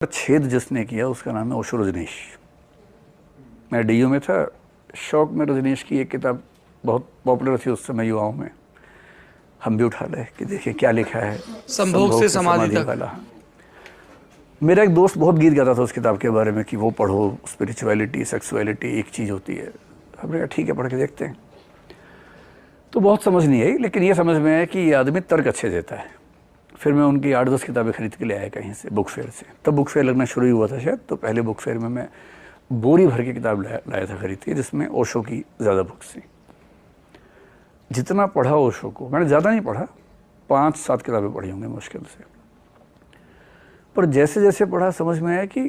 छेद जिसने किया उसका नाम है ओशो रजनीश। मैं डीयू में था, शौक में रजनीश की एक किताब बहुत पॉपुलर थी उस समय युवाओं में, हम भी उठा ले कि देखिए क्या लिखा है, संभोग से समाधि तक वाला। मेरा एक दोस्त बहुत गीत गाता था उस किताब के बारे में कि वो पढ़ो, स्पिरिचुअलिटी सेक्सुअलिटी एक चीज़ होती है। हमने कहा ठीक है, पढ़ के देखते हैं। तो बहुत समझ नहीं आई, लेकिन ये समझ में आया कि ये आदमी तर्क अच्छे देता है। फिर मैं उनकी 8-10 किताबें खरीद के ले आया कहीं से, बुक फेयर से। तब बुक फेयर लगना शुरू ही हुआ था शायद, तो पहले बुक फेयर में मैं बोरी भर के किताब लाया था खरीद के, जिसमें ओशो की ज़्यादा बुक्स थी। जितना पढ़ा ओशो को, मैंने ज़्यादा नहीं पढ़ा, 5-7 किताबें पढ़ी होंगी मुश्किल से। पर जैसे जैसे पढ़ा समझ में आया कि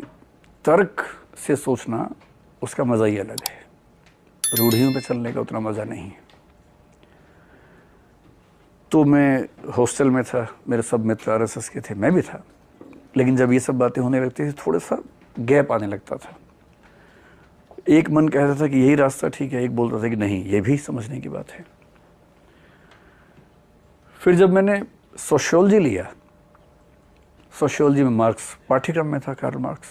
तर्क से सोचना उसका मज़ा ही अलग है, रूढ़ियों पे चलने का उतना मज़ा नहीं है। तो मैं हॉस्टल में था, मेरे सब मित्र आरएसएस के थे, मैं भी था। लेकिन जब ये सब बातें होने लगती थी थोड़ा सा गैप आने लगता था। एक मन कहता था कि यही रास्ता ठीक है, एक बोलता था कि नहीं, ये भी समझने की बात है। फिर जब मैंने सोशियोलॉजी लिया, सोशियोलॉजी में मार्क्स पाठ्यक्रम में था, कार्ल मार्क्स।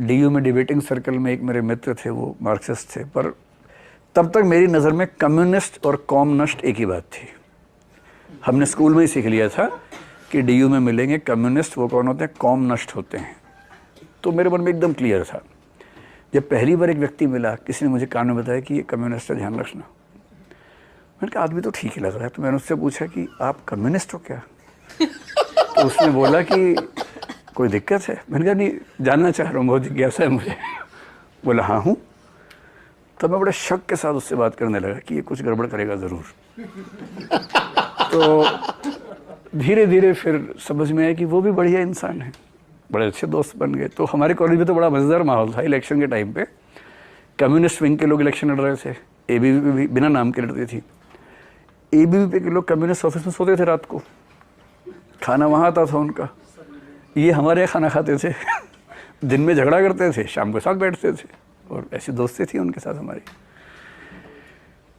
डीयू में डिबेटिंग सर्कल में एक मेरे मित्र थे, वो मार्क्सिस्ट थे। पर तब तक मेरी नज़र में कम्युनिस्ट और कॉमनस्ट एक ही बात थी। हमने स्कूल में ही सीख लिया था कि डीयू में मिलेंगे कम्युनिस्ट, वो कौन होते हैं, कॉमनस्ट होते हैं। तो मेरे मन में एकदम क्लियर था। जब पहली बार एक व्यक्ति मिला, किसी ने मुझे कान में बताया कि ये कम्युनिस्ट है, ध्यान रखना। मैंने कहा आदमी तो ठीक ही लग रहा है। तो मैंने उससे पूछा कि आप कम्युनिस्ट हो क्या? तो उसने बोला कि कोई दिक्कत है? मैंने कहा नहीं, जानना चाह रहा हूँ, बहुत जिज्ञासा है मुझे। बोला हाँ हूँ। तब मैं बड़े शक के साथ उससे बात करने लगा कि ये कुछ गड़बड़ करेगा ज़रूर। तो धीरे धीरे फिर समझ में आया कि वो भी बढ़िया इंसान है, बड़े अच्छे दोस्त बन गए। तो हमारे कॉलेज में तो बड़ा मज़ेदार माहौल था। इलेक्शन के टाइम पे कम्युनिस्ट विंग के लोग इलेक्शन लड़ रहे थे, एबीवीपी भी बिना नाम के लड़ती थी। एबीवीपी के लोग कम्युनिस्ट ऑफिस में सोते थे रात को, खाना वहाँ आता था उनका, ये हमारे यहाँ खाना खाते थे। दिन में झगड़ा करते थे, शाम को साथ बैठते थे, और ऐसी दोस्ती थी उनके साथ हमारी।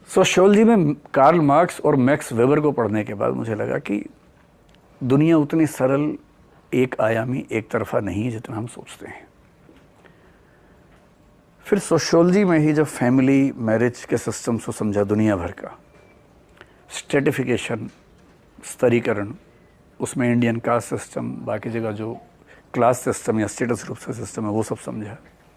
सोशियोलॉजी में कार्ल मार्क्स और मैक्स वेबर को पढ़ने के बाद मुझे लगा कि दुनिया उतनी सरल, एक आयामी, एक तरफा नहीं है जितना हम सोचते हैं। फिर सोशियोलॉजी में ही जब फैमिली मैरिज के सिस्टम्स को समझा, दुनिया भर का स्ट्रेटिफिकेशन, स्तरीकरण, उसमें इंडियन कास्ट सिस्टम, बाकी जगह जो क्लास सिस्टम या स्टेटस ग्रुप का सिस्टम है, वो सब समझा।